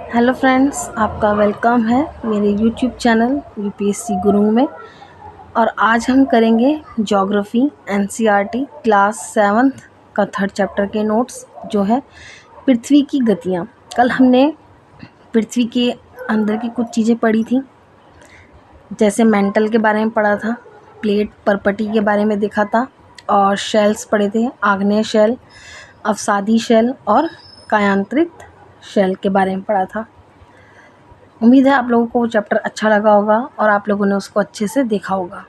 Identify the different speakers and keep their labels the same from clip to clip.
Speaker 1: Hello friends, आपका welcome है मेरे यूट्यूब चैनल यूपीएससी गुरु में। और आज हम करेंगे ज्योग्राफी एनसीईआरटी क्लास 7th का 3rd चैप्टर के नोट्स, जो है पृथ्वी की गतियाँ। कल हमने पृथ्वी के अंदर की कुछ चीज़ें पढ़ी थी, जैसे मेंटल के बारे में पढ़ा था, प्लेट परपटी के बारे में देखा था, और शेल्स पढ़े थे, आग्नेय शेल, अवसादी शेल और कायांतरित शेल के बारे में पढ़ा था। उम्मीद है आप लोगों को वो चैप्टर अच्छा लगा होगा और आप लोगों ने उसको अच्छे से देखा होगा।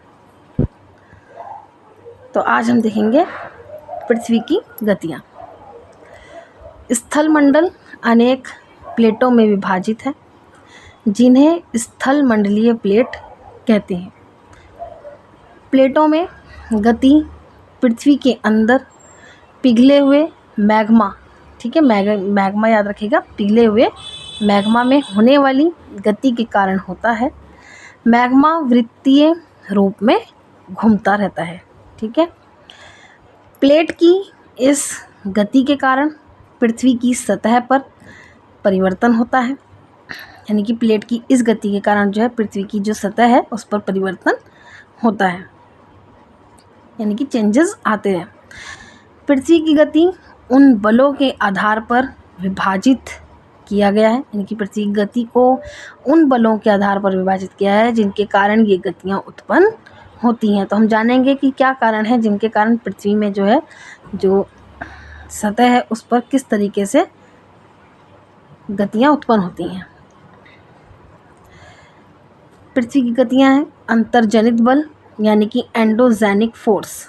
Speaker 1: तो आज हम देखेंगे पृथ्वी की गतियाँ। स्थल मंडल अनेक प्लेटों में विभाजित है, जिन्हें स्थल मंडलीय प्लेट कहते हैं। प्लेटों में गति पृथ्वी के अंदर पिघले हुए मैग्मा, ठीक है, मैग्मा याद रखिएगा, पिघले हुए मैग्मा में होने वाली गति के कारण होता है। मैग्मा वृत्तीय रूप में घूमता रहता है, ठीक है। प्लेट की इस गति के कारण पृथ्वी की सतह पर परिवर्तन होता है, यानी कि प्लेट की इस गति के कारण जो है पृथ्वी की जो सतह है उस पर परिवर्तन होता है, यानी कि चेंजेस आते हैं। पृथ्वी की गति उन बलों के आधार पर विभाजित किया गया है, यानी कि पृथ्वी की गति को उन बलों के आधार पर विभाजित किया है जिनके कारण ये गतियाँ उत्पन्न होती हैं। तो हम जानेंगे कि क्या कारण है जिनके कारण पृथ्वी में जो है जो सतह है उस पर किस तरीके से गतियाँ उत्पन्न होती हैं। पृथ्वी की गतियाँ हैं अंतर्जनित बल, यानी कि एंडोजेनिक फोर्स,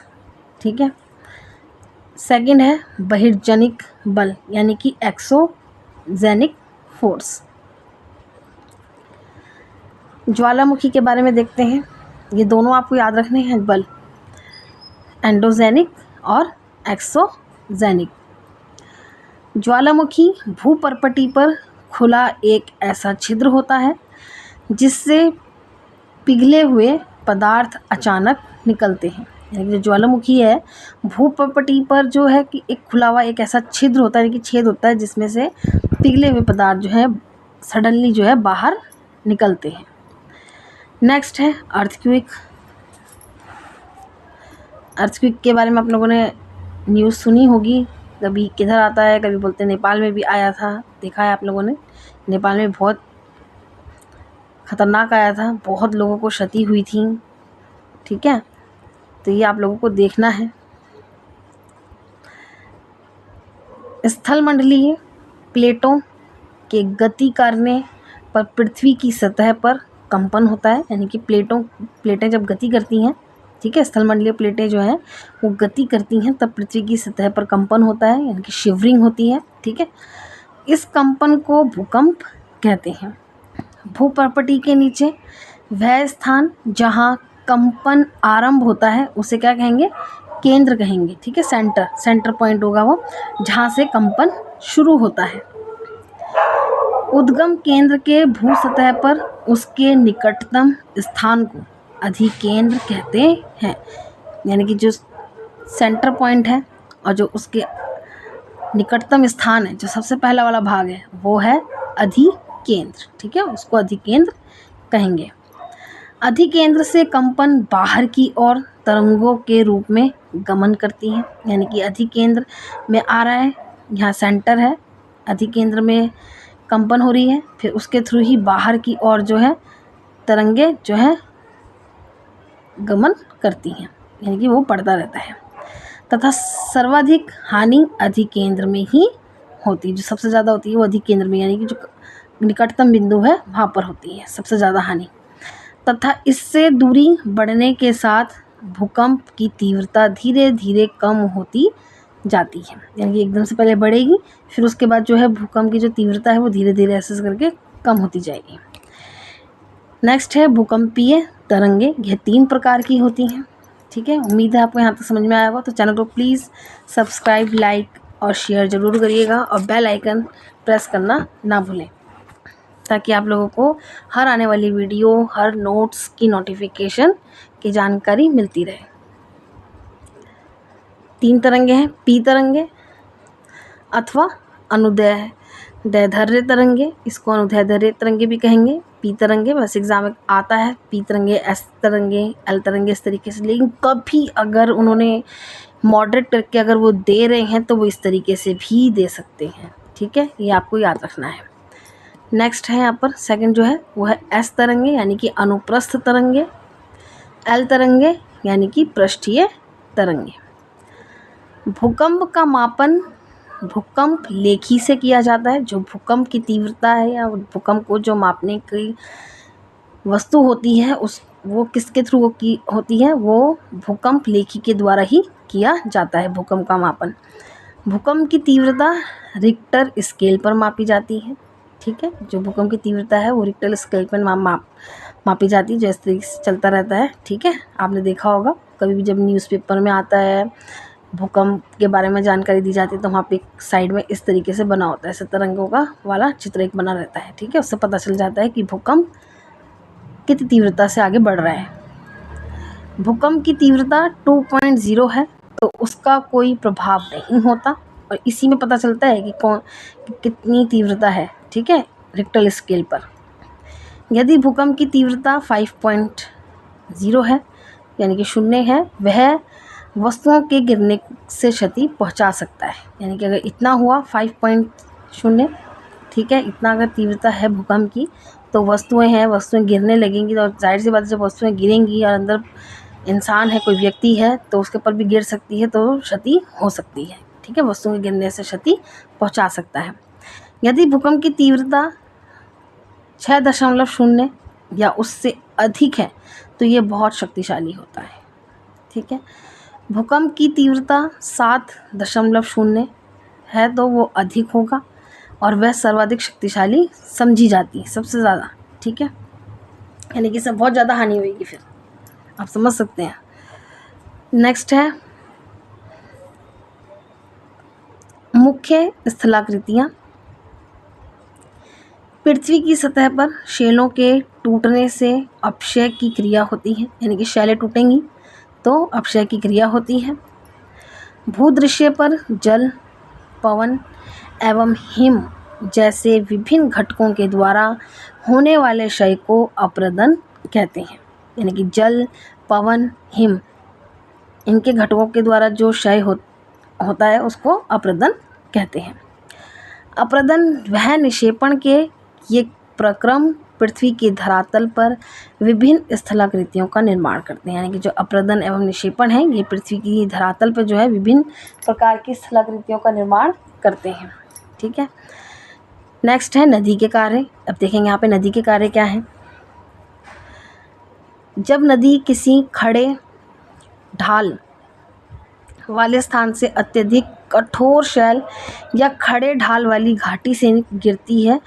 Speaker 1: ठीक है। सेकंड है बहिर्जनिक बल, यानी कि एक्सोजेनिक फोर्स। ज्वालामुखी के बारे में देखते हैं, ये दोनों आपको याद रखने हैं बल, एंडोजेनिक और एक्सोजेनिक। ज्वालामुखी भूपर्पटी पर खुला एक ऐसा छिद्र होता है जिससे पिघले हुए पदार्थ अचानक निकलते हैं। यानी कि जो ज्वालामुखी है भूपर्पटी पर जो है कि एक खुला हुआ एक ऐसा छिद्र होता है, यानी कि छेद होता है जिसमें से पिघले हुए पदार्थ जो है सडनली जो है बाहर निकलते हैं। नेक्स्ट है अर्थक्वेक। अर्थक्वेक के बारे में आप लोगों ने न्यूज़ सुनी होगी, कभी किधर आता है, कभी बोलते हैं नेपाल में भी आया था, देखा है आप लोगों ने। नेपाल में बहुत ख़तरनाक आया था, बहुत लोगों को क्षति हुई थी, ठीक है। तो ये आप लोगों को देखना है। स्थल मंडलीय प्लेटों के गति करने पर पृथ्वी की सतह पर कंपन होता है, यानी कि प्लेटें जब गति करती हैं, ठीक है, स्थल मंडलीय प्लेटें जो हैं वो गति करती हैं तब पृथ्वी की सतह पर कंपन होता है, यानी कि शिवरिंग होती है, ठीक है। इस कंपन को भूकंप कहते हैं। भूपर्पटी के नीचे वह स्थान जहाँ कंपन आरंभ होता है उसे क्या कहेंगे, केंद्र कहेंगे, ठीक है। सेंटर पॉइंट होगा वो, जहाँ से कंपन शुरू होता है। उद्गम केंद्र के भू सतह पर उसके निकटतम स्थान को अधिकेंद्र कहते हैं, यानी कि जो सेंटर पॉइंट है और जो उसके निकटतम स्थान है, जो सबसे पहला वाला भाग है वो है अधिकेंद्र, ठीक है, उसको अधिकेंद्र कहेंगे। अधिकेंद्र से कंपन बाहर की ओर तरंगों के रूप में गमन करती हैं, यानी कि अधिकेंद्र में आ रहा है, यहाँ सेंटर है, अधिकेंद्र में कंपन हो रही है, फिर उसके थ्रू ही बाहर की ओर जो है तरंगे जो है गमन करती हैं, यानी कि वो बढ़ता रहता है। तथा सर्वाधिक हानि अधिकेंद्र में ही होती है, जो सबसे ज़्यादा होती है वो अधिकेंद्र में, यानी कि जो निकटतम बिंदु है वहाँ पर होती है सबसे ज़्यादा हानि। तथा इससे दूरी बढ़ने के साथ भूकंप की तीव्रता धीरे धीरे कम होती जाती है, यानी कि एकदम से पहले बढ़ेगी, फिर उसके बाद जो है भूकंप की जो तीव्रता है वो धीरे धीरे ऐसे करके कम होती जाएगी। नेक्स्ट है भूकंपीय तरंगे, यह 3 प्रकार की होती हैं, ठीक है। उम्मीद है आपको यहाँ तक समझ में आया होगा। तो चैनल को प्लीज़ सब्सक्राइब, लाइक और शेयर ज़रूर करिएगा, और बेल आइकन प्रेस करना ना भूलें, ताकि आप लोगों को हर आने वाली वीडियो, हर नोट्स की नोटिफिकेशन की जानकारी मिलती रहे। 3 तरंगे हैं, पी तरंगे अथवा अनुदय है। दैर्ध्य तरंगे, इसको अनुदैर्ध्य तरंगे भी कहेंगे। पी तरंगे बस एग्जाम में आता है, पी तरंगे, एस तरंगे, एल तरंगे, इस तरीके से। लेकिन कभी अगर उन्होंने मॉडरेट करके अगर वो दे रहे हैं तो वो इस तरीके से भी दे सकते हैं, ठीक है, ये आपको याद रखना है। नेक्स्ट है यहाँ पर सेकंड जो है वो है एस तरंगे यानी कि अनुप्रस्थ तरंगे, एल तरंगे यानी कि पृष्ठीय तरंगे। भूकंप का मापन भूकंप लेखी से किया जाता है। जो भूकंप की तीव्रता है या भूकंप को जो मापने की वस्तु होती है उस वो किसके थ्रू की होती है, वो भूकंप लेखी के द्वारा ही किया जाता है भूकंप का मापन। भूकंप की तीव्रता रिक्टर स्केल पर मापी जाती है, ठीक है। जो भूकंप की तीव्रता है वो रिक्टर स्केल पर मापी जाती है, जो इस तरीके से चलता रहता है, ठीक है। आपने देखा होगा कभी भी जब न्यूज़पेपर में आता है भूकंप के बारे में जानकारी दी जाती है तो वहाँ पे एक साइड में इस तरीके से बना होता है, ऐसे तरंगों का वाला चित्र एक बना रहता है, ठीक है। उससे पता चल जाता है कि भूकंप कितनी तीव्रता से आगे बढ़ रहा है। भूकंप की तीव्रता 2.0 है तो उसका कोई प्रभाव नहीं होता, और इसी में पता चलता है कि कितनी तीव्रता है, ठीक है, रिक्टर स्केल पर। यदि भूकंप की तीव्रता 5.0 है यानी कि 0 है, वह वस्तुओं के गिरने से क्षति पहुंचा सकता है। यानी कि अगर इतना हुआ 5.0, ठीक है, इतना अगर तीव्रता है भूकंप की तो वस्तुएं गिरने लगेंगी, तो जाहिर सी बात है जब वस्तुएं गिरेंगी और अंदर इंसान है, कोई व्यक्ति है, तो उसके ऊपर भी गिर सकती है, तो क्षति हो सकती है, ठीक है। वस्तुओं के गिरने से क्षति पहुंचा सकता है। यदि भूकंप की तीव्रता 6.0 या उससे अधिक है तो ये बहुत शक्तिशाली होता है, ठीक है। भूकंप की तीव्रता 7.0 है तो वो अधिक होगा और वह सर्वाधिक शक्तिशाली समझी जाती है, सबसे ज़्यादा, ठीक है। यानी कि इससे बहुत ज़्यादा हानि होगी, फिर आप समझ सकते हैं। नेक्स्ट है मुख्य स्थलाकृतियाँ। पृथ्वी की सतह पर शैलों के टूटने से अपक्षय की क्रिया होती है, यानी कि शैलें टूटेंगी तो अपक्षय की क्रिया होती है। भूदृश्य पर जल, पवन एवं हिम जैसे विभिन्न घटकों के द्वारा होने वाले क्षय को अपरदन कहते हैं। यानी कि जल, पवन, हिम, इनके घटकों के द्वारा जो क्षय होता है उसको अपरदन कहते हैं। अपरदन वह निक्षेपण के ये प्रक्रम पृथ्वी के धरातल पर विभिन्न स्थलाकृतियों का निर्माण करते हैं। यानी कि जो अपरदन एवं निक्षेपण है ये पृथ्वी की धरातल पर जो है विभिन्न प्रकार की स्थलाकृतियों का निर्माण करते हैं, ठीक है। नेक्स्ट है नदी के कार्य। अब देखेंगे यहाँ पे नदी के कार्य क्या है। जब नदी किसी खड़े ढाल वाले स्थान से अत्यधिक कठोर शैल या खड़े ढाल वाली घाटी से गिरती है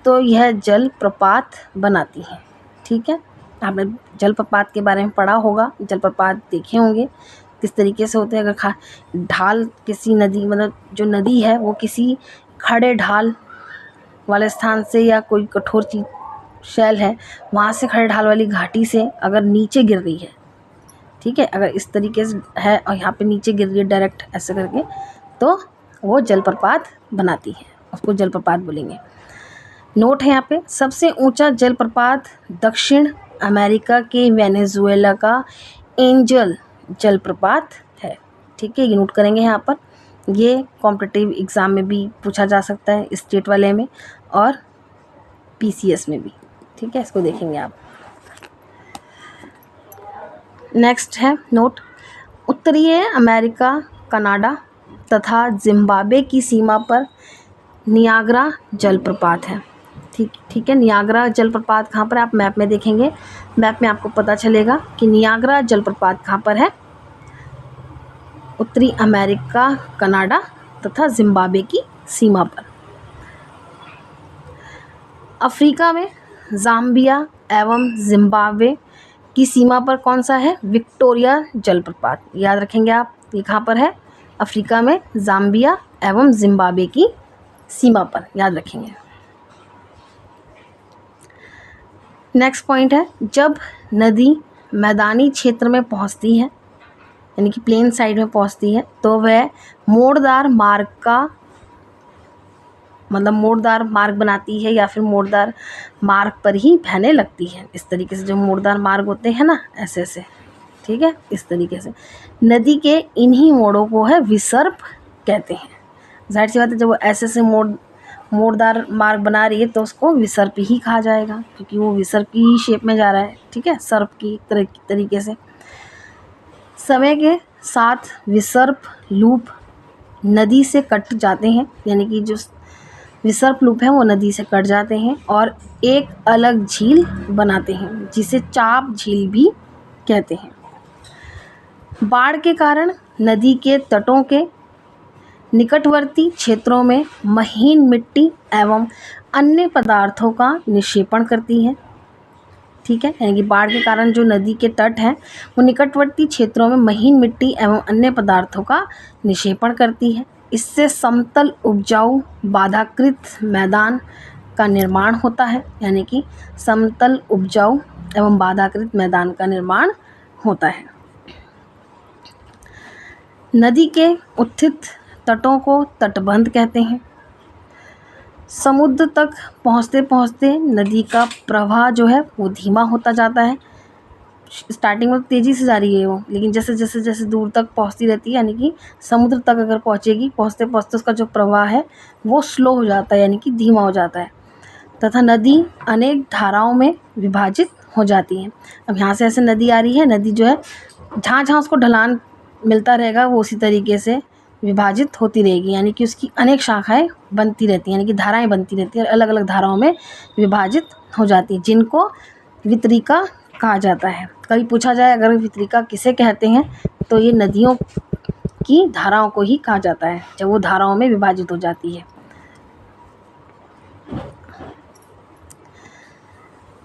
Speaker 1: तो यह जलप्रपात बनाती है, ठीक है। आपने जलप्रपात के बारे में पढ़ा होगा, जलप्रपात देखे होंगे किस तरीके से होते हैं। अगर ढाल किसी नदी, मतलब जो नदी है वो किसी खड़े ढाल वाले स्थान से या कोई कठोर चीज शैल है वहाँ से, खड़े ढाल वाली घाटी से अगर नीचे गिर रही है, ठीक है, अगर इस तरीके से है और यहाँ पे नीचे गिर रही है डायरेक्ट ऐसे करके, तो वो जलप्रपात बनाती है, उसको जलप्रपात बोलेंगे। नोट है यहाँ पे, सबसे ऊंचा जलप्रपात दक्षिण अमेरिका के वेनेजुएला का एंजल जलप्रपात है, ठीक है। ये नोट करेंगे यहाँ पर, ये कॉम्पिटिटिव एग्ज़ाम में भी पूछा जा सकता है, स्टेट वाले में और पीसीएस में भी, ठीक है। इसको देखेंगे आप। नेक्स्ट है नोट, उत्तरीय अमेरिका, कनाडा तथा जिम्बाब्वे की सीमा पर नियाग्रा जलप्रपात है, ठीक है। नियाग्रा जलप्रपात कहाँ पर है, आप मैप में देखेंगे, मैप में आपको पता चलेगा कि नियाग्रा जलप्रपात कहाँ पर है। उत्तरी अमेरिका, कनाडा तथा जिम्बाब्वे की सीमा पर। अफ्रीका में ज़ाम्बिया एवं जिम्बाब्वे की सीमा पर कौन सा है, विक्टोरिया जलप्रपात, याद रखेंगे आप, ये कहाँ पर है, अफ्रीका में ज़ाम्बिया एवं जिम्बाब्वे की सीमा पर, याद रखेंगे। नेक्स्ट पॉइंट है, जब नदी मैदानी क्षेत्र में पहुंचती है यानी कि प्लेन साइड में पहुंचती है तो वह मोड़दार मतलब मोड़दार मार्ग बनाती है या फिर मोड़दार मार्ग पर ही बहने लगती है। इस तरीके से जो मोड़दार मार्ग होते हैं ना, ऐसे ऐसे, ठीक है, इस तरीके से नदी के इन्हीं मोड़ों को है विसर्प कहते हैं। जाहिर सी बात है, जब वो ऐसे ऐसे मोड़दार मार्ग बना रही है तो उसको विसर्प ही कहा जाएगा, क्योंकि वो विसर्प की ही शेप में जा रहा है, ठीक है, सर्प की तरीके से। समय के साथ विसर्प लूप नदी से कट जाते हैं, यानी कि जो विसर्प लूप है वो नदी से कट जाते हैं और एक अलग झील बनाते हैं, जिसे चाप झील भी कहते हैं। बाढ़ के कारण नदी के तटों के निकटवर्ती क्षेत्रों में महीन मिट्टी एवं अन्य पदार्थों का निक्षेपण करती है, ठीक है, यानी कि बाढ़ के कारण जो नदी के तट हैं वो निकटवर्ती क्षेत्रों में महीन मिट्टी एवं अन्य पदार्थों का निक्षेपण करती है। इससे समतल उपजाऊ बाधाकृत मैदान का निर्माण होता है, यानी कि समतल उपजाऊ एवं बाधाकृत मैदान का निर्माण होता है। नदी के उत्थित तटों को तटबंध कहते हैं। समुद्र तक पहुँचते पहुँचते नदी का प्रवाह जो है वो धीमा होता जाता है। स्टार्टिंग में तेज़ी से जा रही है वो, लेकिन जैसे जैसे जैसे दूर तक पहुँचती रहती है, यानी कि समुद्र तक अगर पहुँचेगी, पहुँचते पहुँचते उसका जो प्रवाह है वो स्लो हो जाता है, यानी कि धीमा हो जाता है, तथा नदी अनेक धाराओं में विभाजित हो जाती है। अब यहाँ से ऐसे नदी आ रही है, नदी जो है जहाँ जहाँ उसको ढलान मिलता रहेगा वो उसी तरीके से विभाजित होती रहेगी, यानी कि उसकी अनेक शाखाएं बनती रहती हैं, यानी कि धाराएं बनती रहती हैं और अलग अलग धाराओं में विभाजित हो जाती है, जिनको वितरिका कहा जाता है। कभी पूछा जाए अगर वितरिका किसे कहते हैं, तो ये नदियों की धाराओं को ही कहा जाता है, जब वो धाराओं में विभाजित हो जाती है।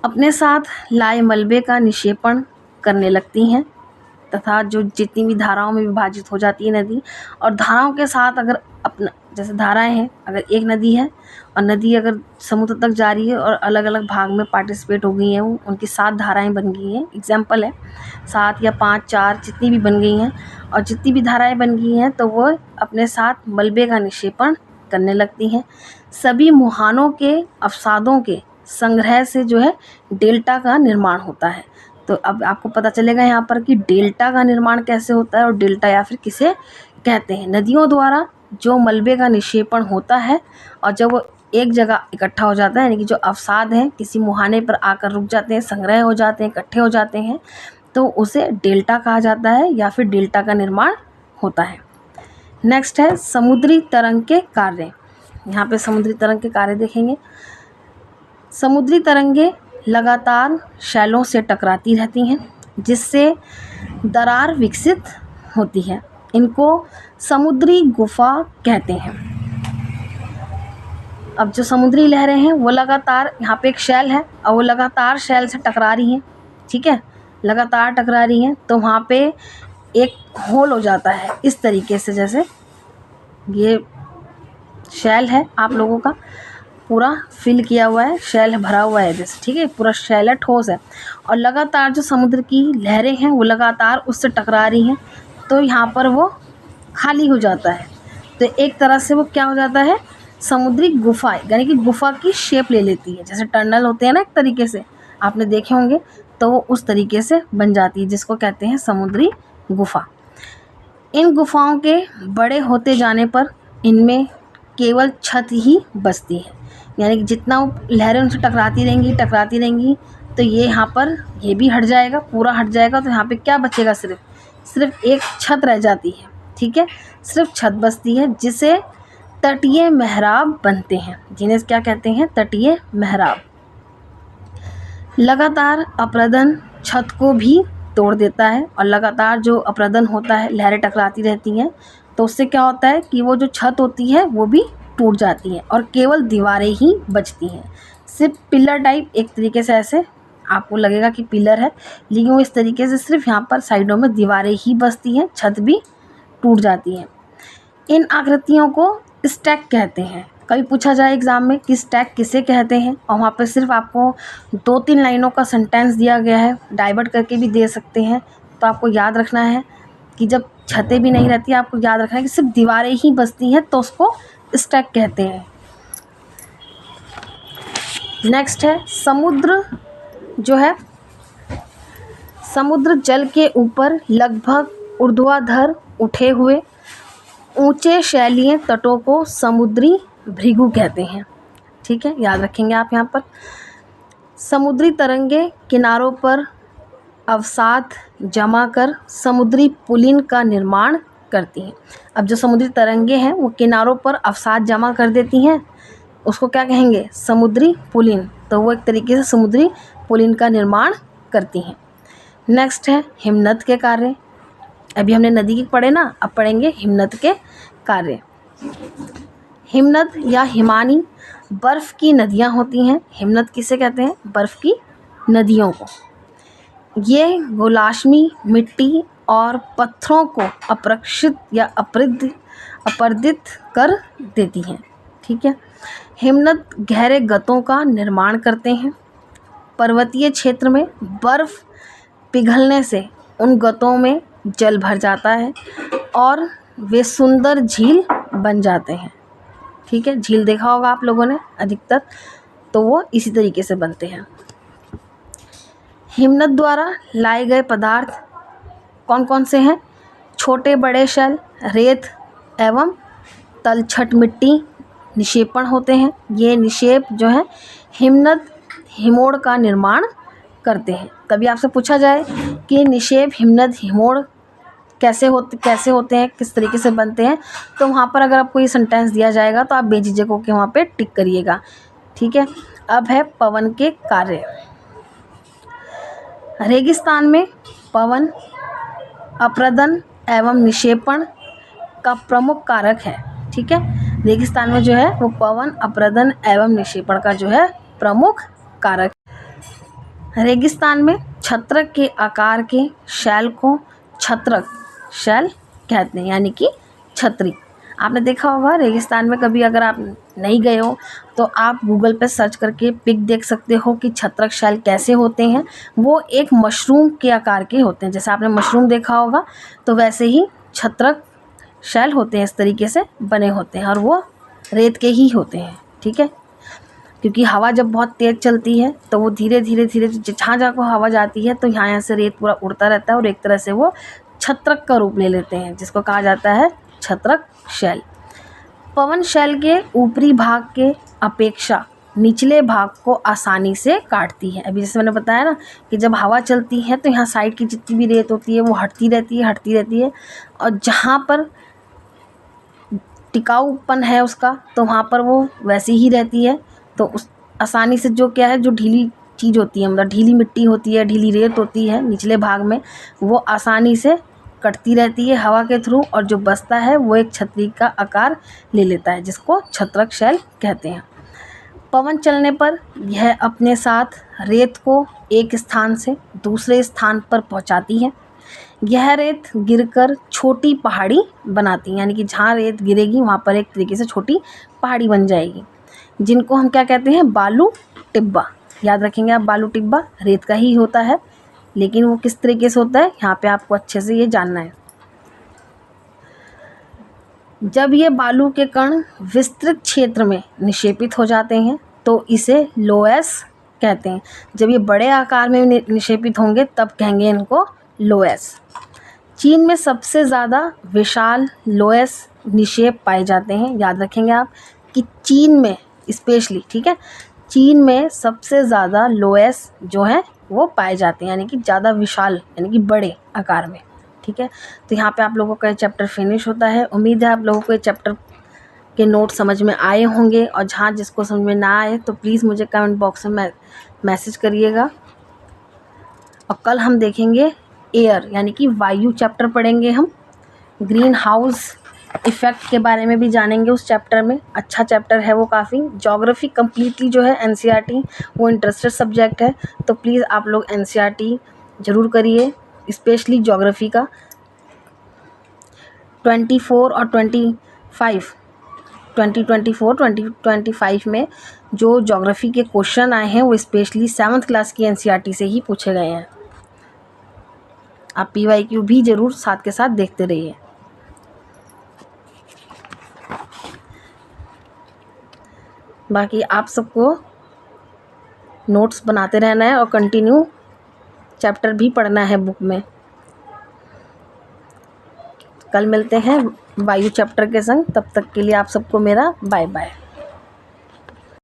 Speaker 1: अपने साथ लाए मलबे का निक्षेपण करने लगती हैं, तथा जो जितनी भी धाराओं में विभाजित हो जाती है नदी, और धाराओं के साथ अगर अपना जैसे धाराएं हैं, अगर एक नदी है और नदी अगर समुद्र तक जा रही है और अलग अलग भाग में पार्टिसिपेट हो गई हैं, वो उनकी 7 धाराएं बन गई हैं, एग्जाम्पल है 7 या 5 4 जितनी भी बन गई हैं, और जितनी भी धाराएं बन गई हैं तो वो अपने साथ मलबे का निक्षेपण करने लगती हैं। सभी मुहानों के अवसादों के संग्रह से जो है डेल्टा का निर्माण होता है। तो अब आपको पता चलेगा यहाँ पर कि डेल्टा का निर्माण कैसे होता है और डेल्टा या फिर किसे कहते हैं। नदियों द्वारा जो मलबे का निक्षेपण होता है और जब वो एक जगह इकट्ठा हो जाता है, यानी कि जो अवसाद हैं किसी मुहाने पर आकर रुक जाते हैं, संग्रह हो जाते हैं, इकट्ठे हो जाते हैं, तो उसे डेल्टा कहा जाता है या फिर डेल्टा का निर्माण होता है। नेक्स्ट है समुद्री तरंग के कार्य। यहाँ पे समुद्री तरंग के कार्य देखेंगे। समुद्री तरंगे लगातार शैलों से टकराती रहती हैं, जिससे दरार विकसित होती है। इनको समुद्री गुफा कहते हैं। अब जो समुद्री लहरें हैं वो लगातार, यहाँ पे एक शैल है और वो लगातार शैल से टकरा रही हैं, ठीक है, लगातार टकरा रही हैं, तो वहाँ पे एक होल हो जाता है इस तरीके से, जैसे ये शैल है आप लोगों का पूरा फिल किया हुआ है, शैल भरा हुआ है जैसे, ठीक है, पूरा शैल है, ठोस है, और लगातार जो समुद्र की लहरें हैं वो लगातार उससे टकरा रही हैं, तो यहाँ पर वो खाली हो जाता है। तो एक तरह से वो क्या हो जाता है, समुद्री गुफा, यानी कि गुफा की शेप ले लेती है, जैसे टनल होते हैं ना एक तरीके से, आपने देखे होंगे, तो वो उस तरीके से बन जाती है, जिसको कहते हैं समुद्री गुफा। इन गुफाओं के बड़े होते जाने पर इनमें केवल छत ही बचती है, यानी कि जितना वो लहरें उनसे टकराती रहेंगी, तो ये यहाँ पर ये भी हट जाएगा, पूरा हट जाएगा, तो यहाँ पे क्या बचेगा, सिर्फ एक छत रह जाती है, ठीक है, सिर्फ छत बचती है, जिसे तटीय मेहराब बनते हैं, जिन्हें क्या कहते हैं, तटीय मेहराब। लगातार अपरदन छत को भी तोड़ देता है, और लगातार जो अपरदन होता है, लहरें टकराती रहती हैं, तो उससे क्या होता है कि वो जो छत होती है वो भी टूट जाती है और केवल दीवारें ही बचती हैं। सिर्फ पिलर टाइप एक तरीके से, ऐसे आपको लगेगा कि पिलर है, लेकिन वो इस तरीके से सिर्फ यहाँ पर साइडों में दीवारें ही बचती हैं, छत भी टूट जाती है। इन आकृतियों को स्टैक कहते हैं। कभी पूछा जाए एग्ज़ाम में कि स्टैक किसे कहते हैं, और वहाँ पे सिर्फ आपको 2-3 लाइनों का सेंटेंस दिया गया है, डाइवर्ट करके भी दे सकते हैं, तो आपको याद रखना है कि जब छतें भी नहीं रहती, आपको याद रखना है कि सिर्फ दीवारें ही बचती हैं, तो उसको स्टैक कहते हैं। नेक्स्ट है समुद्र जो है, समुद्र जल के ऊपर लगभग ऊर्ध्वाधर उठे हुए ऊंचे शैलीय तटों को समुद्री भृगु कहते हैं। ठीक है, याद रखेंगे आप यहाँ पर। समुद्री तरंगे किनारों पर अवसाद जमा कर समुद्री पुलिन का निर्माण करती हैं। अब जो समुद्री तरंगे हैं वो किनारों पर अवसाद जमा कर देती हैं, उसको क्या कहेंगे, समुद्री पुलिन। तो वो एक तरीके से समुद्री पुलिन का निर्माण करती हैं। नेक्स्ट है हिमनद के कार्य। अभी हमने नदी के पढ़े ना, अब पढ़ेंगे हिमनद के कार्य। हिमनद या हिमानी बर्फ़ की नदियाँ होती हैं। हिमनद किसे कहते हैं, बर्फ़ की नदियों को। ये गोलाश्मी मिट्टी और पत्थरों को अपरक्षित या अपर्दित कर देती हैं। ठीक है, हिमनद गहरे गतों का निर्माण करते हैं। पर्वतीय क्षेत्र में बर्फ़ पिघलने से उन गतों में जल भर जाता है और वे सुंदर झील बन जाते हैं। ठीक है, झील देखा होगा आप लोगों ने अधिकतर, तो वो इसी तरीके से बनते हैं। हिमनद द्वारा लाए गए पदार्थ कौन कौन से हैं, छोटे बड़े शैल, रेत एवं तलछट मिट्टी निक्षेपण होते हैं। ये निक्षेप जो है हिमनद हिमोड़ का निर्माण करते हैं। कभी आपसे पूछा जाए कि निक्षेप हिमनद हिमोड़ कैसे होते हैं, किस तरीके से बनते हैं, तो वहाँ पर अगर आपको ये सेंटेंस दिया जाएगा तो आप बेझिझक होकर वहाँ पे टिक करिएगा। ठीक है, अब है पवन के कार्य। रेगिस्तान में पवन अपरदन एवं निक्षेपण का प्रमुख कारक है। ठीक है, रेगिस्तान में जो है वो पवन अपरदन एवं निक्षेपण का जो है प्रमुख कारक। रेगिस्तान में छत्रक के आकार के शैल को छत्रक शैल कहते हैं, यानी कि छतरी। आपने देखा होगा रेगिस्तान में, कभी अगर आप नहीं गए हो तो आप गूगल पे सर्च करके पिक देख सकते हो कि छत्रक शैल कैसे होते हैं। वो एक मशरूम के आकार के होते हैं, जैसे आपने मशरूम देखा होगा तो वैसे ही छत्रक शैल होते हैं, इस तरीके से बने होते हैं और वो रेत के ही होते हैं। ठीक है, क्योंकि हवा जब बहुत तेज़ चलती है तो वो धीरे धीरे जहाँ जहाँ को हवा जाती है तो यहाँ से रेत पूरा उड़ता रहता है और एक तरह से वो छत्रक का रूप ले लेते हैं, जिसको कहा जाता है छत्रक शैल। पवन शैल के ऊपरी भाग के अपेक्षा निचले भाग को आसानी से काटती है। अभी जैसे मैंने बताया ना कि जब हवा चलती है तो यहाँ साइड की जितनी भी रेत होती है वो हटती रहती है और जहाँ पर टिकाऊपन है उसका तो वहाँ पर वो वैसी ही रहती है। तो उस आसानी से जो क्या है, जो ढीली चीज़ होती है, मतलब ढीली मिट्टी होती है, ढीली रेत होती है निचले भाग में, वो आसानी से कटती रहती है हवा के थ्रू और जो बचता है वो एक छतरी का आकार ले लेता है, जिसको छत्रक शैल कहते हैं। पवन चलने पर यह अपने साथ रेत को एक स्थान से दूसरे स्थान पर पहुंचाती है। यह रेत गिरकर छोटी पहाड़ी बनाती है, यानी कि जहाँ रेत गिरेगी वहाँ पर एक तरीके से छोटी पहाड़ी बन जाएगी, जिनको हम क्या कहते हैं, बालू टिब्बा। याद रखेंगे आप, बालू टिब्बा रेत का ही होता है, लेकिन वो किस तरीके से होता है यहाँ पे आपको अच्छे से ये जानना है। जब ये बालू के कण विस्तृत क्षेत्र में निक्षेपित हो जाते हैं तो इसे लोएस कहते हैं। जब ये बड़े आकार में निक्षेपित होंगे तब कहेंगे इनको लोएस। चीन में सबसे ज़्यादा विशाल लोएस निक्षेप पाए जाते हैं। याद रखेंगे आप कि चीन में स्पेशली, ठीक है, चीन में सबसे ज़्यादा लोएस जो हैं वो पाए जाते हैं, यानी कि ज़्यादा विशाल, यानी कि बड़े आकार में। ठीक है, तो यहाँ पे आप लोगों का ये चैप्टर फिनिश होता है। उम्मीद है आप लोगों को ये चैप्टर के नोट समझ में आए होंगे और जहाँ जिसको समझ में ना आए तो प्लीज़ मुझे कमेंट बॉक्स में मैसेज करिएगा। और कल हम देखेंगे एयर, यानी कि वायु चैप्टर पढ़ेंगे हम। ग्रीन हाउस इफ़ेक्ट के बारे में भी जानेंगे उस चैप्टर में। अच्छा चैप्टर है वो काफ़ी। ज्योग्राफी कम्प्लीटली जो है एनसीईआरटी वो इंटरेस्टेड सब्जेक्ट है, तो प्लीज़ आप लोग एनसीईआरटी ज़रूर करिए, स्पेशली ज्योग्राफी का। 24 और 25 2024-2025 में जो ज्योग्राफी के क्वेश्चन आए हैं वो स्पेशली 7th क्लास की एनसीईआरटी से ही पूछे गए हैं। आप पीवाईक्यू भी ज़रूर साथ के साथ देखते रहिए। बाकी आप सबको नोट्स बनाते रहना है और कंटिन्यू चैप्टर भी पढ़ना है बुक में। कल मिलते हैं वायु चैप्टर के संग, तब तक के लिए आप सबको मेरा बाय बाय।